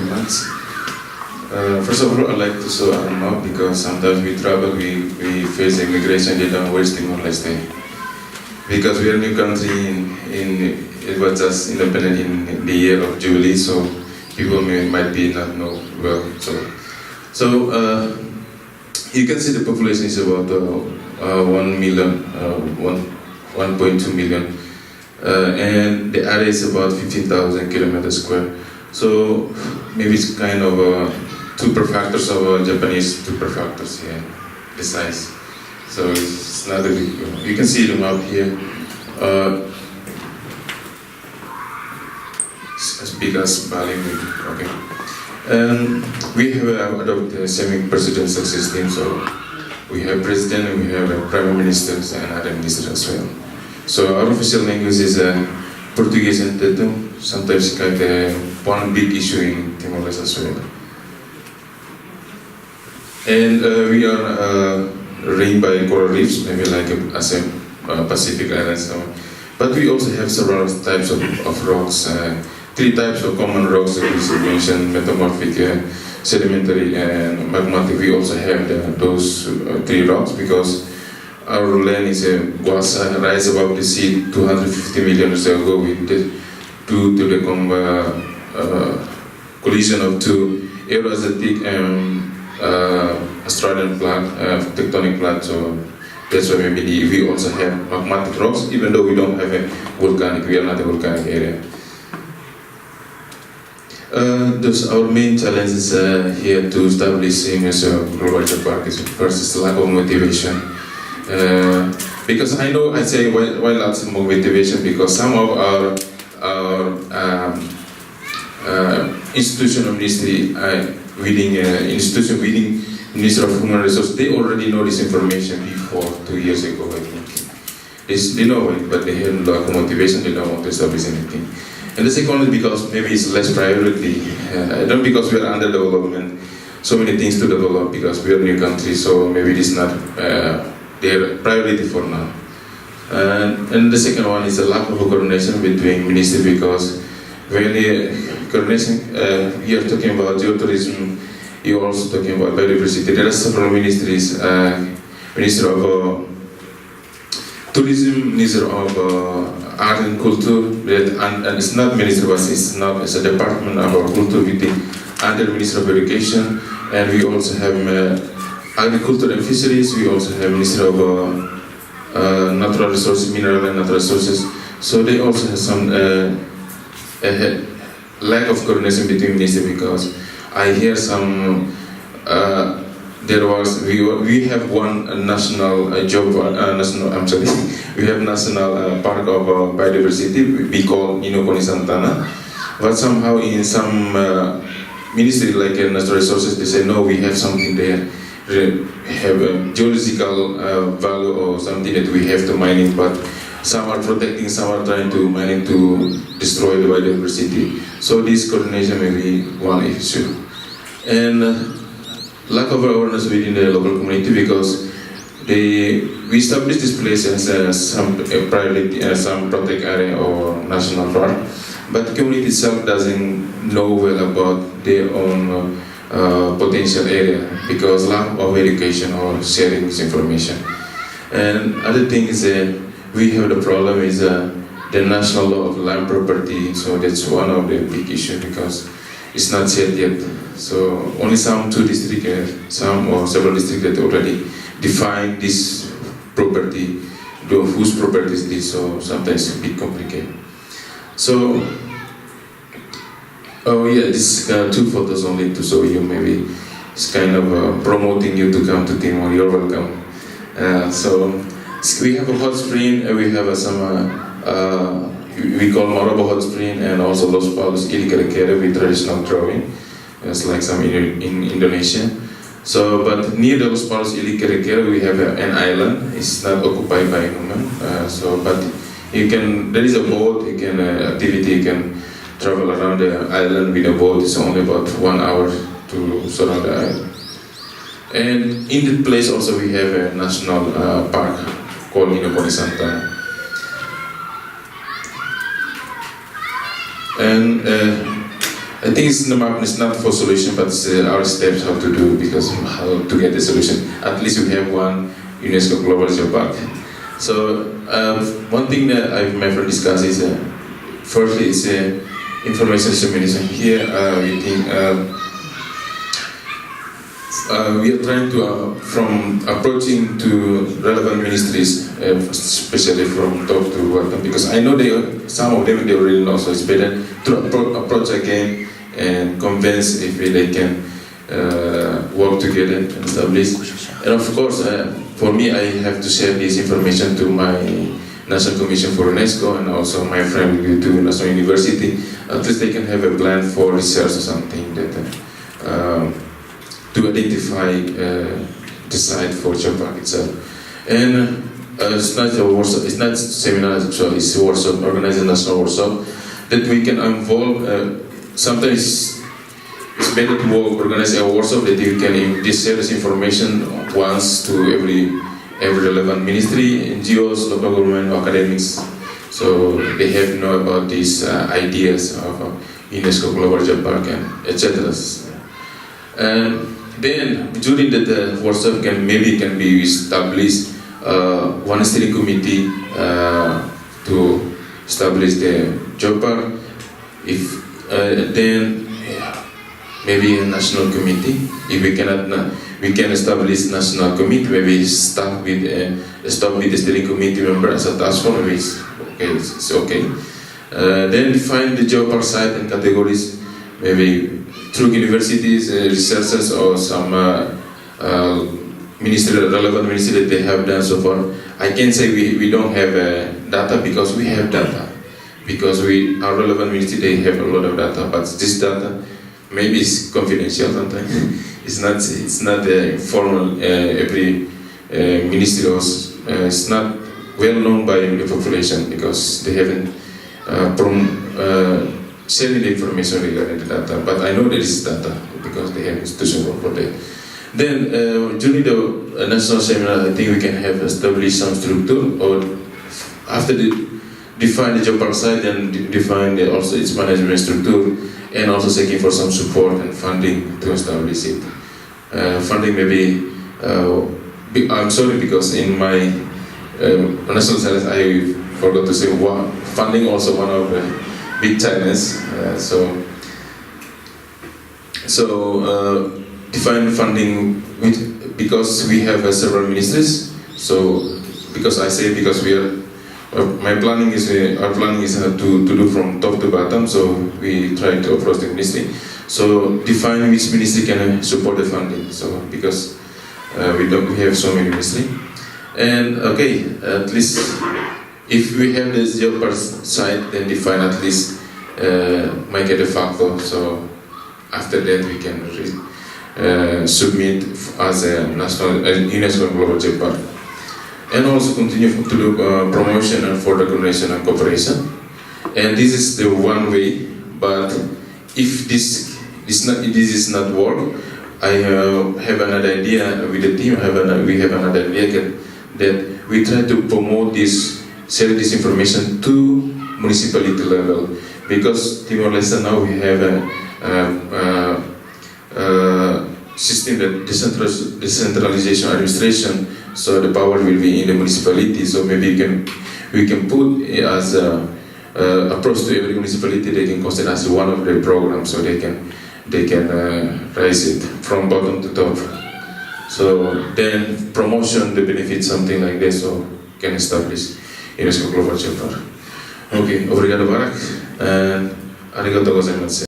very much. First of all, I'd like to show a map because sometimes we travel, we face immigration in West Timor, Leste. Because we are a new country, it was just independent in the year of Jubilee, so people might be not know well. So you can see the population is about 1 million, 1.2 million, and the area is about 15,000 kilometers square. So maybe it's kind of two prefectures of Japanese two prefectures here, the size. So it's not a big. You can see the map here. It's as big as Bali, maybe. Okay. And we have adopted a semi-presidential system. So we have president, and we have prime ministers and other ministers as well. So our official language is Portuguese and Tetum. Sometimes kind of one big issue in Timor-Leste as well. And we are ringed by coral reefs, maybe like Pacific Islands. But we also have several types of rocks. Three types of common rocks that we mentioned: metamorphic, sedimentary, and magmatic. We also have those three rocks because our land was rise above the sea 250 million years ago due to the collision of two Euroasiatic and Australian tectonic plates. So that's why maybe we also have magmatic rocks, even though we don't have a volcanic. We are not a volcanic area. Those our main challenges here to establishing a global park is first is lack of motivation. Because I know I say why lots of motivation because some of our institutional ministry within Minister of Human Resources, they already know this information before 2 years ago. I think they know it, but they have lack of motivation. They don't want to establish anything. And the second is because maybe it's less priority. Not because we are under development, so many things to develop because we are a new country. So maybe it is not their priority for now. And the second one is a lack of coordination between ministries because when coordination, you're talking about geotourism, you're also talking about biodiversity. There are several ministries, Minister of Tourism, Minister of Art and Culture, and it's not Minister, but it's not, it's a department of our culture with the under Minister of Education, and we also have Agriculture and Fisheries, we also have Minister of Natural Resources, Mineral and Natural Resources. So they also have some lack of coordination between ministries because I hear some we have one national we have national park of biodiversity we call Inokoni Santana, but somehow in some ministry like natural resources they say no, we have something there, have a geological value or something that we have to mining, but some are protecting, some are trying to mining to destroy the biodiversity. So this coordination may be one issue. And lack of awareness within the local community because we established this place as some priority, some protected area or national park, but the community itself doesn't know well about their own potential area because lack of education or sharing this information. And other thing is we have the problem is the national law of land property, so that's one of the big issues because it's not set yet. So only some two districts, some or several districts that already define this property, whose property is this, so sometimes it's a bit complicated. So, oh yeah, this two photos only to show you, maybe it's kind of promoting you to come to Timor, you're welcome. So we have a hot spring, we have some, we call Marabo hot spring and also Los Palos Ilikarakere with traditional drawing. It's like some in Indonesia. So, but near the Los Palos Ilikarakere we have an island. It's not occupied by human. But you can. There is a boat. You can activity. You can travel around the island with a boat. It's only about 1 hour to surround the island. And in the place also we have a national park called Inokoni Santana. And I think it's not for solution, but it's our steps how to do, because how to get the solution. At least we have one UNESCO Global Geopark. So one thing that my friend discussed is firstly is information dissemination. Here we think we are trying to from approaching to relevant ministries, especially from top to bottom, because I know some of them they already know, so it's better to approach again and convince if they can work together and establish. And of course, for me, I have to share this information to my National Commission for UNESCO and also my friend will do National University. At least they can have a plan for research or something that to identify the site for Geopark itself. And it's not a workshop, it's not seminar, so it's a workshop, organized national workshop that we can involve. Sometimes it's better to organize a workshop that you can share this information once to every relevant ministry, NGOs, local government, academics, so they have to know about these ideas of UNESCO Global Geopark and etc. And then during the workshop can be established one steering committee to establish the Geopark. If then maybe a national committee. If we cannot, we can establish national committee. Maybe start with the steering committee member as a task force. Maybe it's okay. Then define the Geopark site and categories. Maybe through universities, researchers, or some relevant ministry that they have done so far. I can say we don't have data, because we have data. Because our relevant ministry, they have a lot of data, but this data maybe it's confidential sometimes. It's not formal. Every ministry it's not well known by the population, because they haven't sharing the information regarding the data. But I know there is data because they have institutions for that. Then during the national seminar, I think we can have established some structure, or after define the Geopark site and define also its management structure, and also seeking for some support and funding to establish it. Funding maybe, I'm sorry, because in my national science I forgot to say funding also one of the big challenges. Define funding because we have several ministries. So because we are. Our planning is to do from top to bottom, so we try to approach the ministry. So define which ministry can support the funding. So because we have so many ministries, and okay, at least if we have this Geopark site, then define at least make it a factor. So after that we can submit as a national UNESCO Global Geopark. And also continue to do promotion and further coordination and cooperation. And this is the one way. But if this is not work, I have another idea with the team. We have another idea that we try to promote share this information to municipality level, because Timor Leste now we have a system that decentralization administration. So the power will be in the municipality. So maybe we can put as a approach to every municipality. They can consider as one of the programs, so they can raise it from bottom to top. So then promotion, the benefit, something like this, so can establish UNESCO Global Geopark. Okay, obrigado Barak, and arigatou gozaimasu.